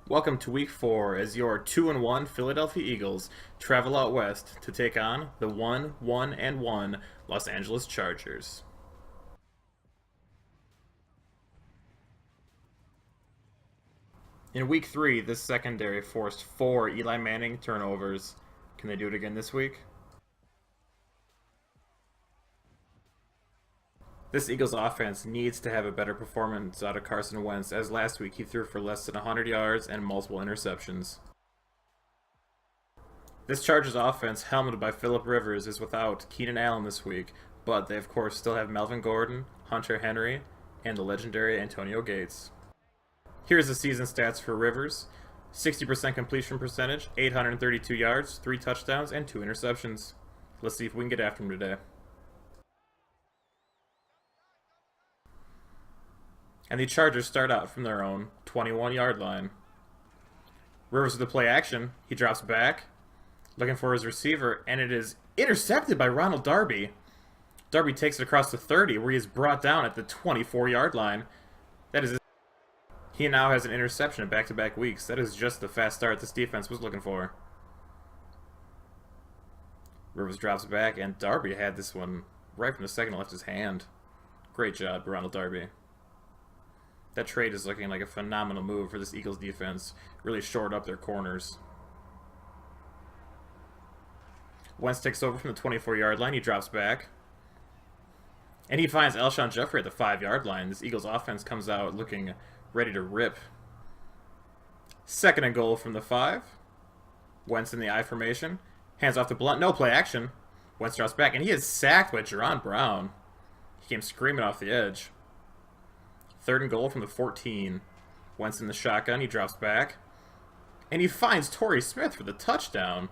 Welcome to Week 4 as your 2-1 Philadelphia Eagles travel out west to take on the 1-1-1 Los Angeles Chargers. In Week 3, this secondary forced 4 Eli Manning turnovers. Can they do it again this week? This Eagles offense needs to have a better performance out of Carson Wentz, as last week he threw for less than 100 yards and multiple interceptions. This Chargers offense, helmeted by Phillip Rivers, is without Keenan Allen this week, but they of course still have Melvin Gordon, Hunter Henry, and the legendary Antonio Gates. Here's the season stats for Rivers: 60% completion percentage, 832 yards, 3 touchdowns, and 2 interceptions. Let's see if we can get after him today. And the Chargers start out from their own 21-yard line. Rivers with the play action. He drops back, looking for his receiver, and it is intercepted by Ronald Darby. Darby takes it across the 30, where he is brought down at the 24-yard line. He now has an interception in back-to-back weeks. That is just the fast start this defense was looking for. Rivers drops back, and Darby had this one right from the second left his hand. Great job, Ronald Darby. That trade is looking like a phenomenal move for this Eagles defense. Really shored up their corners. Wentz takes over from the 24-yard line. He drops back. And he finds Alshon Jeffrey at the 5-yard line. This Eagles offense comes out looking ready to rip. Second and goal from the 5. Wentz in the I formation. Hands off to Blunt. No play action. Wentz drops back. And he is sacked by Jerron Brown. He came screaming off the edge. Third and goal from the 14. Wentz in the shotgun. He drops back. And he finds Torrey Smith for the touchdown.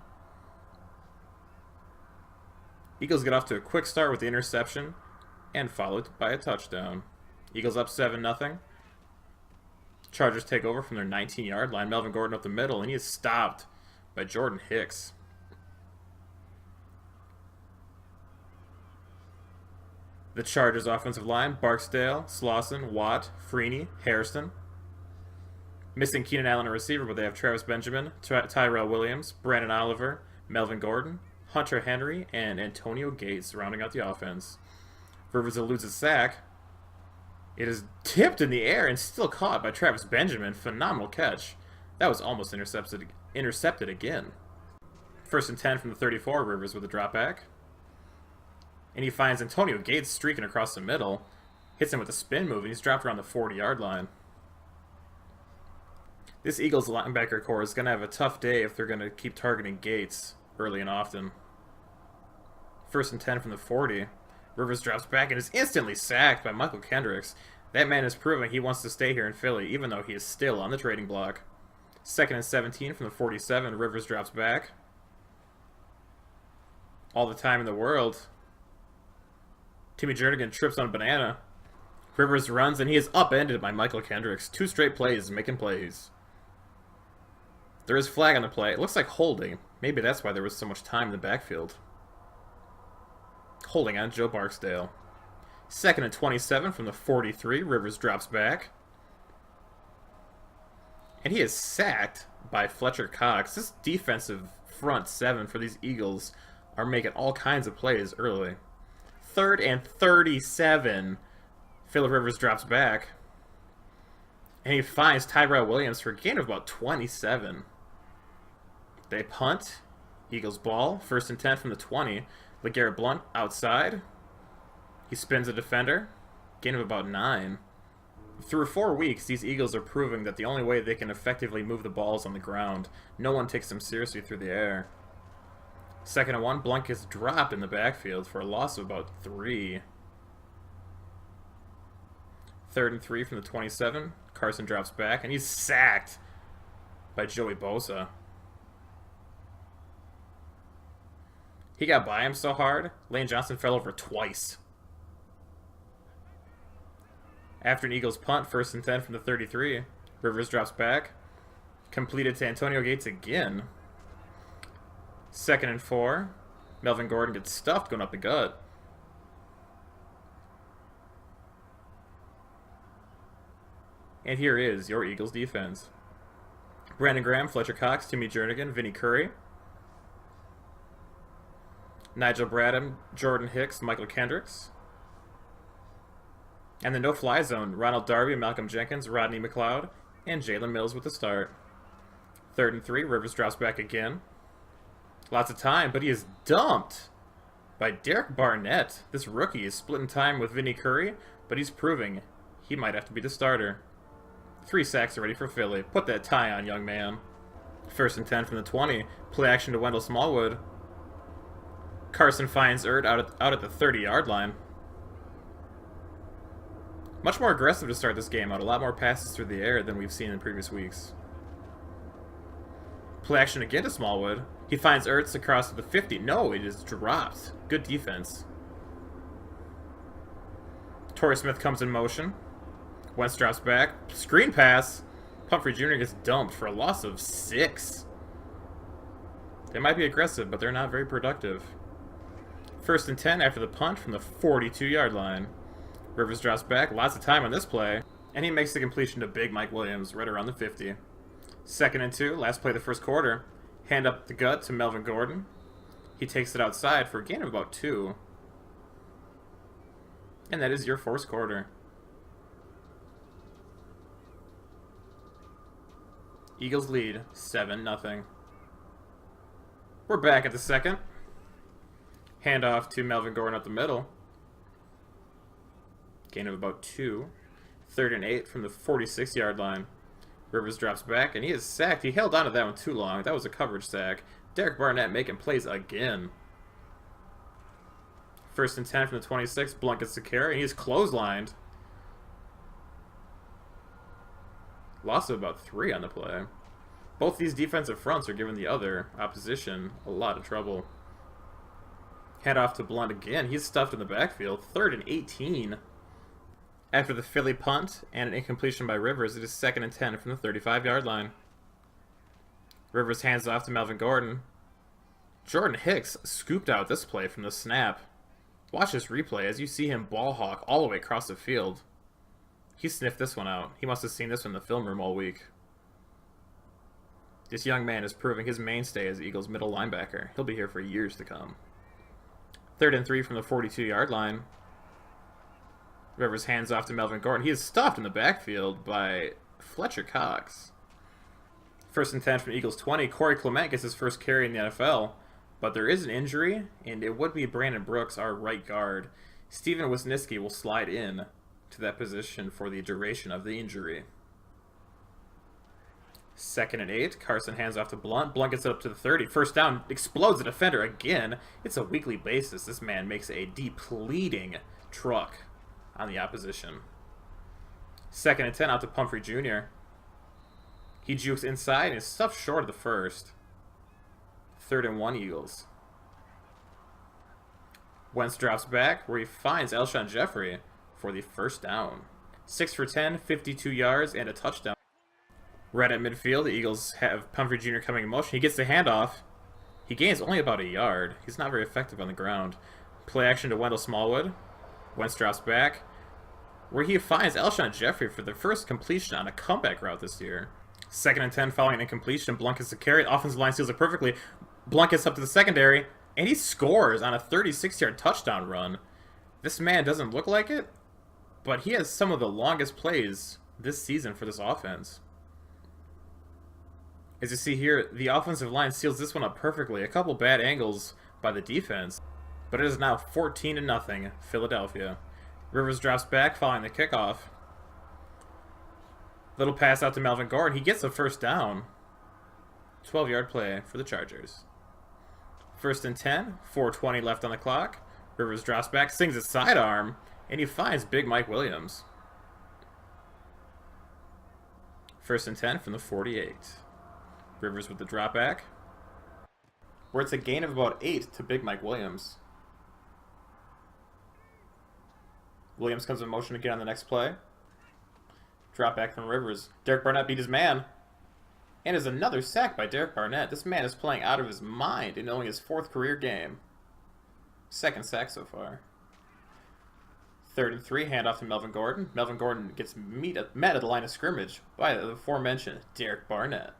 Eagles get off to a quick start with the interception and followed by a touchdown. Eagles up 7-0. Chargers take over from their 19-yard line. Melvin Gordon up the middle, and he is stopped by Jordan Hicks. The Chargers offensive line: Barksdale, Slauson, Watt, Freeney, Harrison. Missing Keenan Allen at receiver, but they have Travis Benjamin, Tyrell Williams, Brandon Oliver, Melvin Gordon, Hunter Henry, and Antonio Gates rounding out the offense. Rivers eludes a sack. It is tipped in the air and still caught by Travis Benjamin. Phenomenal catch. That was almost intercepted again. First and 10 from the 34, Rivers with a drop back. And he finds Antonio Gates streaking across the middle. Hits him with a spin move, and he's dropped around the 40-yard line. This Eagles linebacker core is going to have a tough day if they're going to keep targeting Gates early and often. First and 10 from the 40. Rivers drops back and is instantly sacked by Michael Kendricks. That man has proven he wants to stay here in Philly, even though he is still on the trading block. Second and 17 from the 47. Rivers drops back. All the time in the world. Timmy Jernigan trips on a banana. Rivers runs, and he is upended by Michael Kendricks. 2 straight plays making plays. There is flag on the play. It looks like holding. Maybe that's why there was so much time in the backfield. Holding on Joe Barksdale. Second and 27 from the 43. Rivers drops back. And he is sacked by Fletcher Cox. This defensive front 7 for these Eagles are making all kinds of plays early. Third and 37. Phillip Rivers drops back. And he finds Tyrell Williams for a gain of about 27. They punt. Eagles ball. First and 10 from the 20. LeGarrette Blount outside. He spins a defender. Gain of about 9. Through 4 weeks, these Eagles are proving that the only way they can effectively move the ball is on the ground. No one takes them seriously through the air. Second and 1, Blount gets dropped in the backfield for a loss of about 3. Third and 3 from the 27. Carson drops back, and he's sacked by Joey Bosa. He got by him so hard, Lane Johnson fell over twice. After an Eagles punt, first and 10 from the 33, Rivers drops back. Completed to Antonio Gates again. Second and 4. Melvin Gordon gets stuffed going up the gut. And here is your Eagles defense. Brandon Graham, Fletcher Cox, Timmy Jernigan, Vinnie Curry, Nigel Bradham, Jordan Hicks, Michael Kendricks. And the no-fly zone, Ronald Darby, Malcolm Jenkins, Rodney McLeod, and Jalen Mills with the start. 3rd and 3, Rivers drops back again. Lots of time, but he is dumped by Derek Barnett. This rookie is splitting time with Vinnie Curry, but he's proving he might have to be the starter. 3 sacks already for Philly. Put that tie on, young man. 1st and 10 from the 20. Play action to Wendell Smallwood. Carson finds Ert out at the 30-yard line. Much more aggressive to start this game out. A lot more passes through the air than we've seen in previous weeks. Play action again to Smallwood. He finds Ertz across to the 50. No, it is dropped. Good defense. Torrey Smith comes in motion. Wentz drops back. Screen pass. Pumphrey Jr. gets dumped for a loss of 6. They might be aggressive, but they're not very productive. 1st and 10 after the punt from the 42-yard line. Rivers drops back. Lots of time on this play. And he makes the completion to Big Mike Williams right around the 50. 2nd and 2. Last play of the first quarter. Hand up the gut to Melvin Gordon. He takes it outside for a gain of about 2. And that is your first quarter. Eagles lead 7-0. We're back at the second. Handoff to Melvin Gordon up the middle. Gain of about 2. 3rd and 8 from the 46-yard line. Rivers drops back, and he is sacked. He held on to that one too long. That was a coverage sack. Derek Barnett making plays again. 1st and 10 from the 26. Blunt gets the carry, and he's clotheslined. Loss of about 3 on the play. Both these defensive fronts are giving the other opposition a lot of trouble. Head off to Blunt again. He's stuffed in the backfield. 3rd and 18. After the Philly punt and an incompletion by Rivers, it is 2nd and 10 from the 35-yard line. Rivers hands off to Melvin Gordon. Jordan Hicks scooped out this play from the snap. Watch this replay as you see him ball hawk all the way across the field. He sniffed this one out. He must have seen this one in the film room all week. This young man is proving his mainstay as Eagles middle linebacker. He'll be here for years to come. 3rd and 3 from the 42-yard line. Rivers hands off to Melvin Gordon. He is stopped in the backfield by Fletcher Cox. 1st and 10 from Eagles 20. Corey Clement gets his first carry in the NFL, but there is an injury, and it would be Brandon Brooks, our right guard. Steven Wisniewski will slide in to that position for the duration of the injury. 2nd and 8. Carson hands off to Blunt. Blunt gets it up to the 30. First down, explodes the defender again. It's a weekly basis. This man makes a depleting truck on the opposition. 2nd and 10 out to Pumphrey Jr. He jukes inside and is stuffed short of the first. 3rd and 1 Eagles. Wentz drops back where he finds Alshon Jeffrey for the first down. 6 for 10, 52 yards, and a touchdown. Right at midfield, the Eagles have Pumphrey Jr. coming in motion. He gets the handoff. He gains only about a yard. He's not very effective on the ground. Play action to Wendell Smallwood. Wentz drops back where he finds Alshon Jeffrey for the first completion on a comeback route this year. 2nd and 10 following an incompletion. Blunt gets the carry. Offensive line seals it perfectly. Blunt gets up to the secondary, and he scores on a 36-yard touchdown run. This man doesn't look like it, but he has some of the longest plays this season for this offense. As you see here, the offensive line seals this one up perfectly. A couple bad angles by the defense, but it is now 14-0 Philadelphia. Rivers drops back following the kickoff. Little pass out to Melvin Gordon. He gets the first down. 12-yard play for the Chargers. 1st and 10, 4:20 left on the clock. Rivers drops back, sings a sidearm, and he finds Big Mike Williams. 1st and 10 from the 48. Rivers with the drop back, where it's a gain of about 8 to Big Mike Williams. Williams comes in motion again on the next play. Drop back from Rivers. Derek Barnett beat his man. And is another sack by Derek Barnett. This man is playing out of his mind in only his 4th career game. 2nd sack so far. 3rd and 3, handoff to Melvin Gordon. Melvin Gordon gets met at the line of scrimmage by the aforementioned Derek Barnett.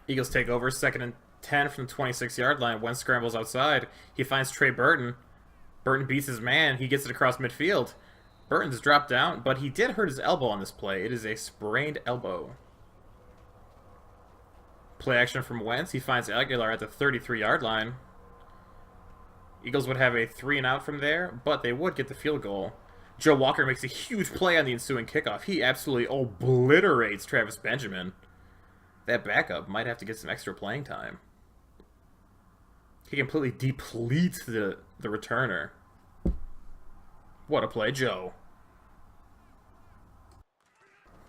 Eagles take over, 2nd and 10 from the 26-yard line. Wentz scrambles outside. He finds Trey Burton. Burton beats his man. He gets it across midfield. Burton's dropped down, but he did hurt his elbow on this play. It is a sprained elbow. Play action from Wentz. He finds Aguilar at the 33-yard line. Eagles would have a 3-and-out from there, but they would get the field goal. Joe Walker makes a huge play on the ensuing kickoff. He absolutely obliterates Travis Benjamin. That backup might have to get some extra playing time. He completely depletes the returner. What a play, Joe.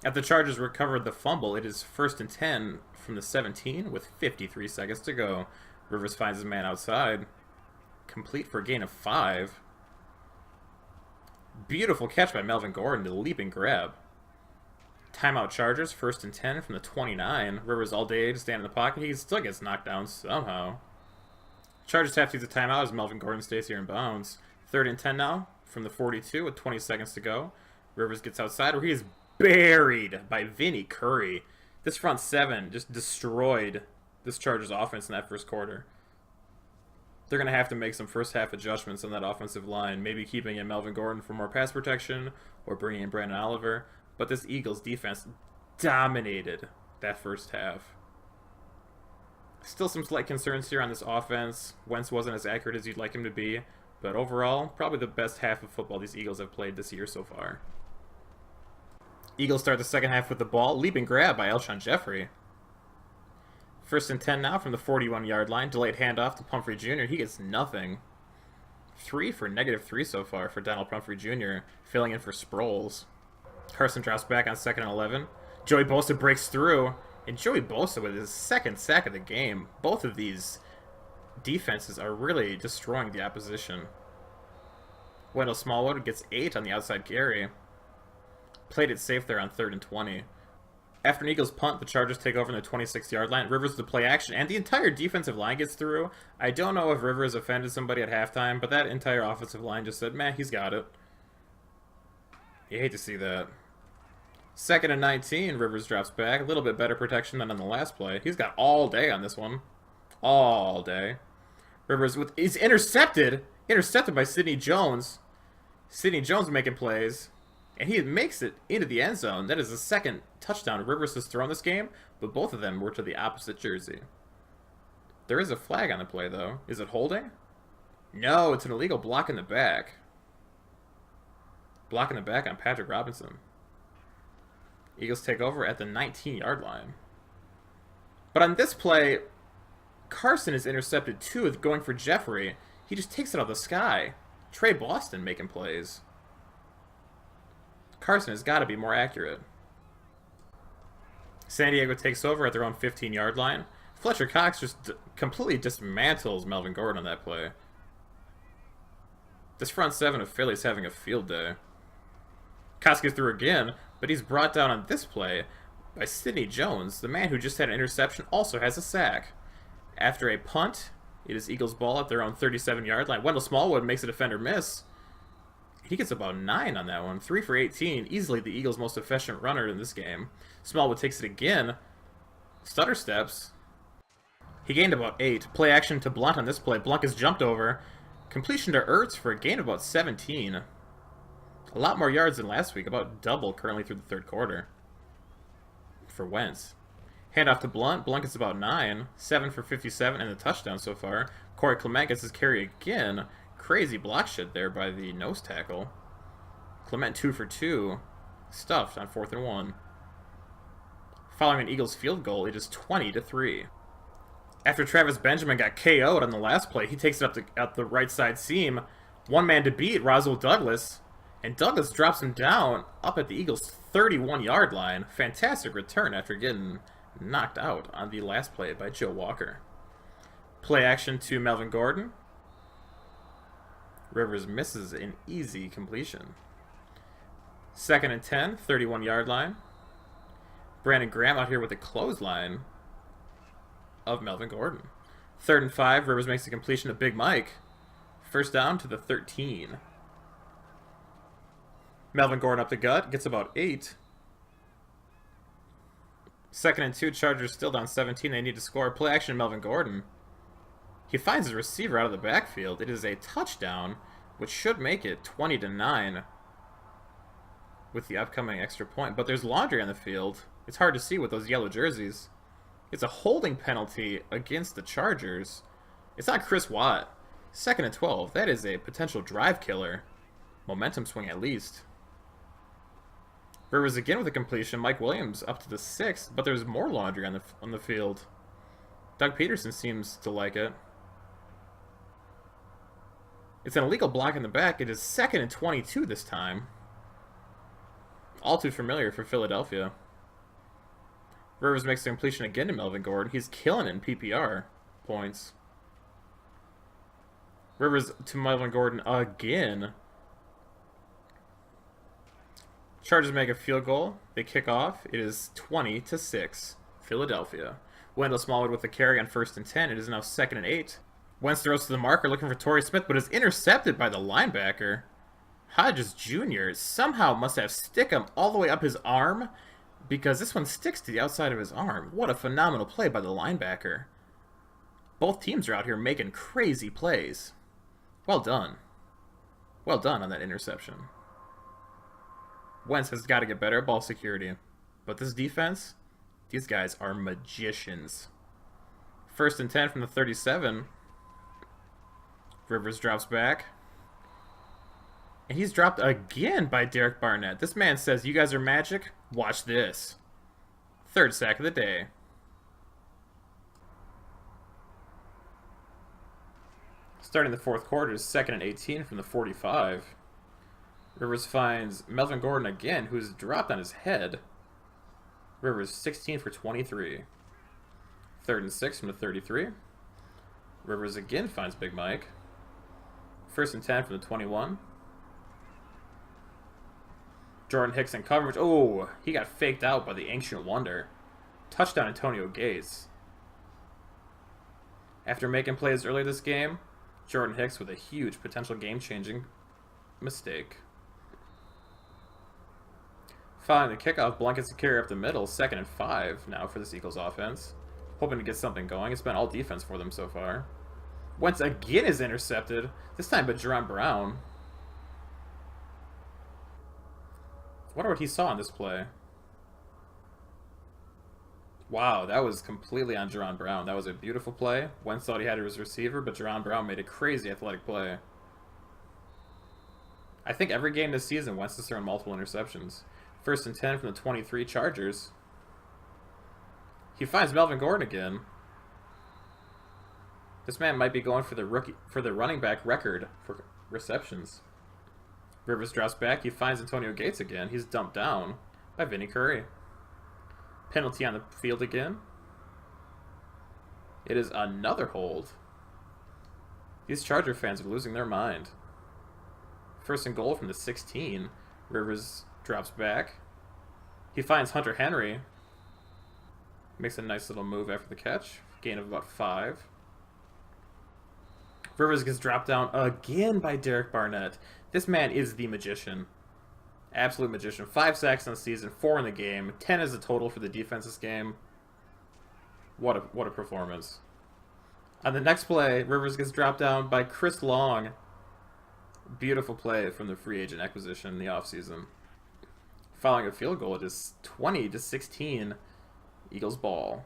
After the Chargers recovered the fumble, it is 1st and 10 from the 17 with 53 seconds to go. Rivers finds his man outside. Complete for a gain of 5. Beautiful catch by Melvin Gordon to leap and grab. Timeout Chargers, 1st and 10 from the 29. Rivers all day to stand in the pocket. He still gets knocked down somehow. Chargers have to use a timeout as Melvin Gordon stays here in bounds. 3rd and 10 now from the 42 with 20 seconds to go. Rivers gets outside where he is buried by Vinny Curry. This front 7 just destroyed this Chargers offense in that first quarter. They're going to have to make some first half adjustments on that offensive line. Maybe keeping in Melvin Gordon for more pass protection or bringing in Brandon Oliver. But this Eagles defense dominated that first half. Still some slight concerns here on this offense. Wentz wasn't as accurate as you'd like him to be. But overall, probably the best half of football these Eagles have played this year so far. Eagles start the second half with the ball. Leap and grab by Alshon Jeffrey. 1st and 10 now from the 41-yard line. Delayed handoff to Pumphrey Jr. He gets nothing. 3 for -3 so far for Donald Pumphrey Jr. Filling in for Sproles. Carson drops back on 2nd and 11. Joey Bosa breaks through. And Joey Bosa with his 2nd sack of the game. Both of these defenses are really destroying the opposition. Wendell Smallwood gets 8 on the outside carry. Played it safe there on 3rd and 20. After an Eagles punt, the Chargers take over on the 26-yard line. Rivers to play action, and the entire defensive line gets through. I don't know if Rivers offended somebody at halftime, but that entire offensive line just said, meh, he's got it. You hate to see that. 2nd and 19, Rivers drops back. A little bit better protection than on the last play. He's got all day on this one. All day. Rivers is intercepted by Sidney Jones. Sidney Jones making plays. And he makes it into the end zone. That is the 2nd touchdown Rivers has thrown this game, but both of them were to the opposite jersey. There is a flag on the play, though. Is it holding? No, it's an illegal block in the back. Block in the back on Patrick Robinson. Eagles take over at the 19-yard line. But on this play, Carson is intercepted too, going for Jeffrey. He just takes it out of the sky. Trey Boston making plays. Carson has got to be more accurate. San Diego takes over at their own 15-yard line. Fletcher Cox just completely dismantles Melvin Gordon on that play. This front 7 of Philly is having a field day. Cox gets through again, but he's brought down on this play by Sidney Jones. The man who just had an interception also has a sack. After a punt, it is Eagles ball at their own 37-yard line. Wendell Smallwood makes a defender miss. He gets about 9 on that one. 3 for 18. Easily the Eagles' most efficient runner in this game. Smallwood takes it again. Stutter steps. He gained about 8. Play action to Blunt on this play. Blunt is jumped over. Completion to Ertz for a gain of about 17. A lot more yards than last week. About double currently through the 3rd quarter. For Wentz. Handoff to Blunt. Blunt gets about 9. 7 for 57 and a touchdown so far. Corey Clement gets his carry again. Crazy block shit there by the nose tackle. Clement 2 for 2. Stuffed on 4th and 1. Following an Eagles field goal, it is 20-3. After Travis Benjamin got KO'd on the last play, he takes it up the right side seam. One man to beat, Roswell Douglas. And Douglas drops him down up at the Eagles' 31-yard line. Fantastic return after getting knocked out on the last play by Joe Walker. Play action to Melvin Gordon. Rivers misses an easy completion. 2nd and 10, 31-yard line. Brandon Graham out here with a clothesline of Melvin Gordon. 3rd and 5, Rivers makes a completion to Big Mike. First down to the 13. Melvin Gordon up the gut, gets about 8. 2nd and 2, Chargers still down 17. They need to score. Play action, Melvin Gordon. He finds his receiver out of the backfield. It is a touchdown, which should make it 20-9 with the upcoming extra point. But there's laundry on the field. It's hard to see with those yellow jerseys. It's a holding penalty against the Chargers. It's not Chris Watt. 2nd and 12. That is a potential drive killer. Momentum swing at least. Rivers again with a completion. Mike Williams up to the 6th, but there's more laundry on the field. Doug Peterson seems to like it. It's an illegal block in the back. It is 2nd and 22 this time. All too familiar for Philadelphia. Rivers makes the completion again to Melvin Gordon. He's killing it in PPR points. Rivers to Melvin Gordon again. Chargers make a field goal. They kick off. It is 20-6. Philadelphia. Wendell Smallwood with the carry on 1st and 10. It is now 2nd and 8. Wentz throws to the marker looking for Torrey Smith, but is intercepted by the linebacker. Hodges Jr. somehow must have stick him all the way up his arm, because this one sticks to the outside of his arm. What a phenomenal play by the linebacker. Both teams are out here making crazy plays. Well done. Well done on that interception. Wentz has got to get better at ball security. But this defense, these guys are magicians. 1st and 10 from the 37. Rivers drops back. And he's dropped again by Derek Barnett. This man says, you guys are magic? Watch this. 3rd sack of the day. Starting the 4th quarter is 2nd and 18 from the 45. Rivers finds Melvin Gordon again, who's dropped on his head. Rivers 16 for 23. 3rd and 6 from the 33. Rivers again finds Big Mike. 1st and 10 from the 21. Jordan Hicks in coverage. Oh, he got faked out by the Ancient Wonder. Touchdown Antonio Gates. After making plays early this game, Jordan Hicks with a huge potential game-changing mistake. Following the kickoff, Blankets to carry up the middle. 2nd and 5 now for this Eagles offense. Hoping to get something going. It's been all defense for them so far. Wentz again is intercepted. This time by Jerron Brown. Wonder what he saw on this play. Wow, that was completely on Jerron Brown. That was a beautiful play. Wentz thought he had his receiver, but Jerron Brown made a crazy athletic play. I think every game this season, Wentz has thrown multiple interceptions. 1st and 10 from the 23 Chargers. He finds Melvin Gordon again. This man might be going for the running back record for receptions. Rivers drops back. He finds Antonio Gates again. He's dumped down by Vinny Curry. Penalty on the field again. It is another hold. These Charger fans are losing their mind. 1st and goal from the 16. Rivers drops back. He finds Hunter Henry. Makes a nice little move after the catch. Gain of about 5. Rivers gets dropped down again by Derek Barnett. This man is the magician. Absolute magician. 5 sacks in the season, 4 in the game. 10 is the total for the defense this game. What a performance. On the next play, Rivers gets dropped down by Chris Long. Beautiful play from the free agent acquisition in the offseason. Following a field goal, it is 20-16 Eagles ball.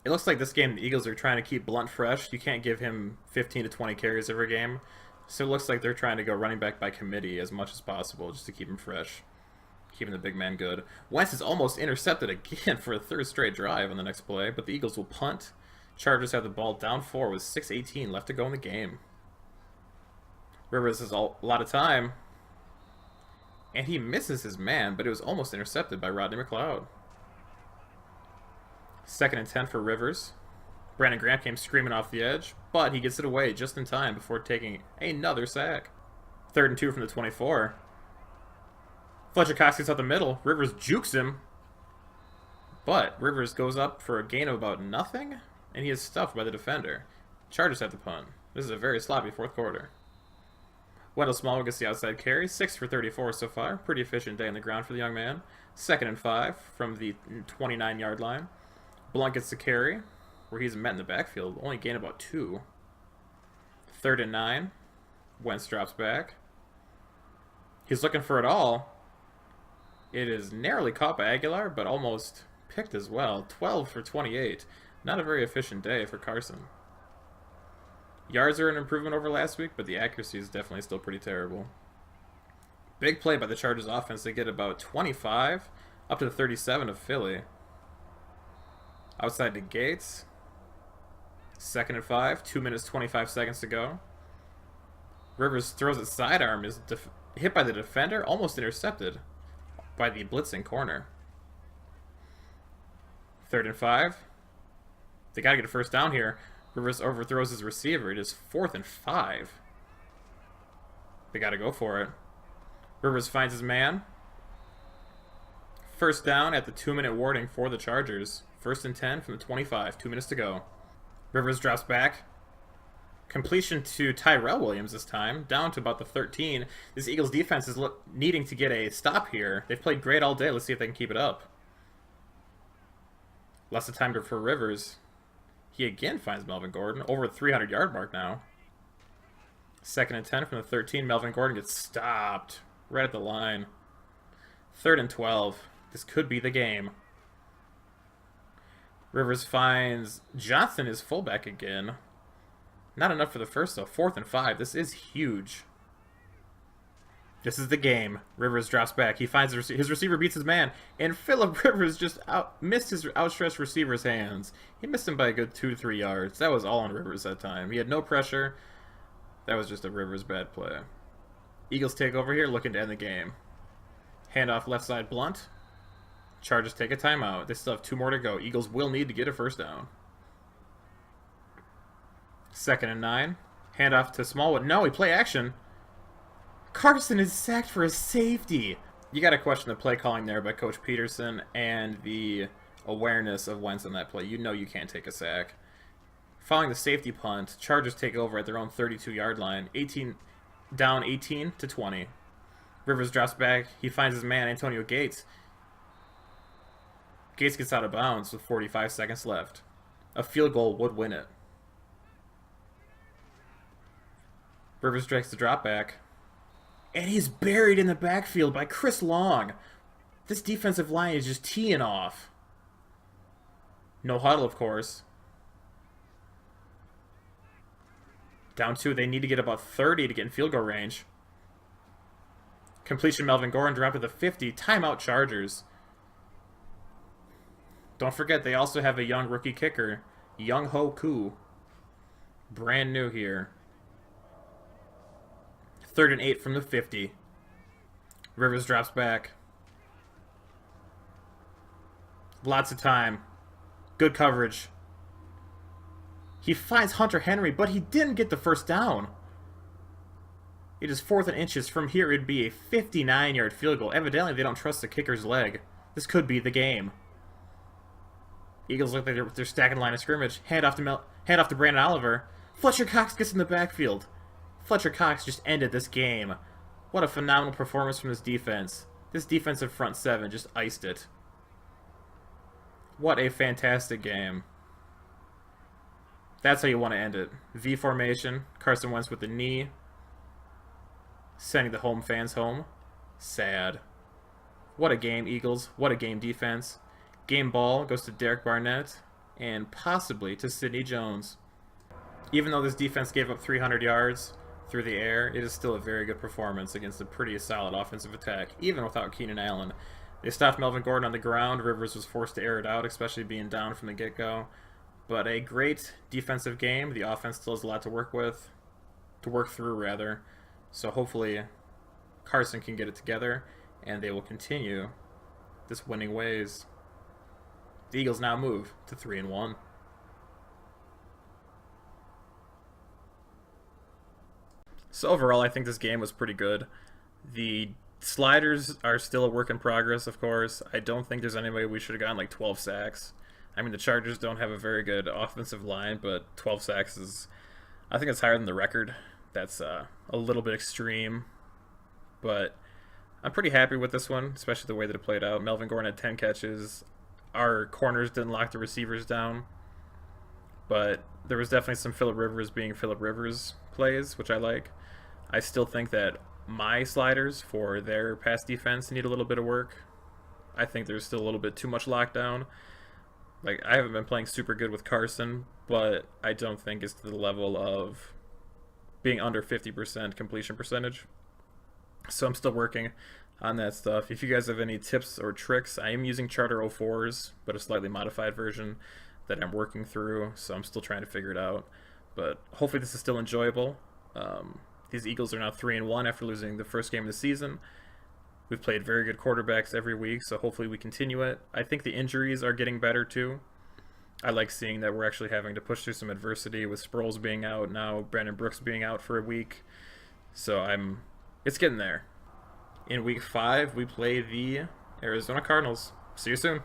It looks like this game the Eagles are trying to keep Blunt fresh. You can't give him 15 to 20 carries every game. So it looks like they're trying to go running back by committee as much as possible just to keep him fresh. Keeping the big man good. Wentz is almost intercepted again for a 3rd straight drive on the next play, but the Eagles will punt. Chargers have the ball down 4 with 6:18 left to go in the game. Rivers has a lot of time. And he misses his man, but it was almost intercepted by Rodney McLeod. 2nd and 10 for Rivers. Brandon Graham came screaming off the edge, but he gets it away just in time before taking another sack. 3rd and 2 from the 24. Fletcher Cox gets out the middle. Rivers jukes him. But Rivers goes up for a gain of about nothing, and he is stuffed by the defender. Chargers have the punt. This is a very sloppy 4th quarter. Wendell Smallwood gets the outside carry, 6 for 34 so far. Pretty efficient day on the ground for the young man. 2nd and 5 from the 29-yard line. Blunt gets the carry, where he's met in the backfield. Only gained about 2. 3rd and 9. Wentz drops back. He's looking for it all. It is narrowly caught by Aguilar, but almost picked as well. 12 for 28. Not a very efficient day for Carson. Yards are an improvement over last week, but the accuracy is definitely still pretty terrible. Big play by the Chargers offense. They get about 25 up to the 37 of Philly. Outside to Gates. 2nd and 5. 2 minutes, 25 seconds to go. Rivers throws it sidearm. Is hit by the defender. Almost intercepted by the blitzing corner. 3rd and 5. They got to get a first down here. Rivers overthrows his receiver. It is 4th and 5. They got to go for it. Rivers finds his man. First down at the 2-minute warning for the Chargers. 1st and 10 from the 25. 2 minutes to go. Rivers drops back. Completion to Tyrell Williams this time. Down to about the 13. This Eagles defense is needing to get a stop here. They've played great all day. Let's see if they can keep it up. Lots of time for Rivers. He again finds Melvin Gordon. Over the 300-yard mark now. 2nd and 10 from the 13. Melvin Gordon gets stopped right at the line. 3rd and 12. This could be the game. Rivers finds Johnson, his fullback again. Not enough for the first, though. 4th and 5. This is huge. This is the game. Rivers drops back. He finds his receiver beats his man, and Phillip Rivers just missed his outstretched receiver's hands. He missed him by a good 2 to 3 yards. That was all on Rivers that time. He had no pressure. That was just a Rivers bad play. Eagles take over here, looking to end the game. Handoff left side Blunt. Chargers take a timeout. They still have 2 more to go. Eagles will need to get a first down. 2nd and 9. Handoff to Smallwood. No, he play action. Carson is sacked for a safety. You got to question the play calling there by Coach Peterson and the awareness of Wentz on that play. You know you can't take a sack. Following the safety punt, Chargers take over at their own 32-yard line. Down 18 to 20. Rivers drops back. He finds his man, Antonio Gates. Gates gets out of bounds with 45 seconds left. A field goal would win it. Rivers directs the drop back. And he's buried in the backfield by Chris Long. This defensive line is just teeing off. No huddle, of course. Down 2. They need to get about 30 to get in field goal range. Completion, Melvin Gordon dropped to the 50. Timeout, Chargers. Don't forget, they also have a young rookie kicker, Young Ho Koo. Brand new here. 3rd and 8 from the 50. Rivers drops back. Lots of time. Good coverage. He finds Hunter Henry, but he didn't get the first down. It is 4th and inches. From here, it'd be a 59-yard field goal. Evidently, they don't trust the kicker's leg. This could be the game. Eagles look like they're stacking line of scrimmage. Hand off to Brandon Oliver. Fletcher Cox gets in the backfield. Fletcher Cox just ended this game. What a phenomenal performance from this defense. This defensive front 7 just iced it. What a fantastic game. That's how you want to end it. V formation. Carson Wentz with the knee. Sending the home fans home. Sad. What a game, Eagles. What a game, defense. Game ball goes to Derek Barnett and possibly to Sidney Jones. Even though this defense gave up 300 yards through the air, it is still a very good performance against a pretty solid offensive attack, even without Keenan Allen. They stopped Melvin Gordon on the ground. Rivers was forced to air it out, especially being down from the get-go. But a great defensive game. The offense still has a lot to work through rather. So hopefully Carson can get it together, and they will continue this winning ways. The Eagles now move to 3-1. So overall, I think this game was pretty good. The sliders are still a work in progress, of course. I don't think there's any way we should have gotten like 12 sacks. I mean, the Chargers don't have a very good offensive line, but 12 sacks is, I think it's higher than the record that's a little bit extreme, but I'm pretty happy with this one, especially the way that it played out. Melvin Gordon had 10 catches. Our corners didn't lock the receivers down, but there was definitely some Phillip Rivers being Phillip Rivers plays, which I like. I still think that my sliders for their pass defense need a little bit of work. I think there's still a little bit too much lockdown. Like, I haven't been playing super good with Carson, but I don't think it's to the level of being under 50% completion percentage. So I'm still working on that stuff. If you guys have any tips or tricks, I am using Charter 04s, but a slightly modified version that I'm working through, so I'm still trying to figure it out. But hopefully this is still enjoyable. These Eagles are now 3-1 after losing the first game of the season. We've played very good quarterbacks every week, so hopefully we continue it. I think the injuries are getting better too. I like seeing that we're actually having to push through some adversity with Sproles being out now, Brandon Brooks being out for a week. So it's getting there. In week 5, we play the Arizona Cardinals. See you soon.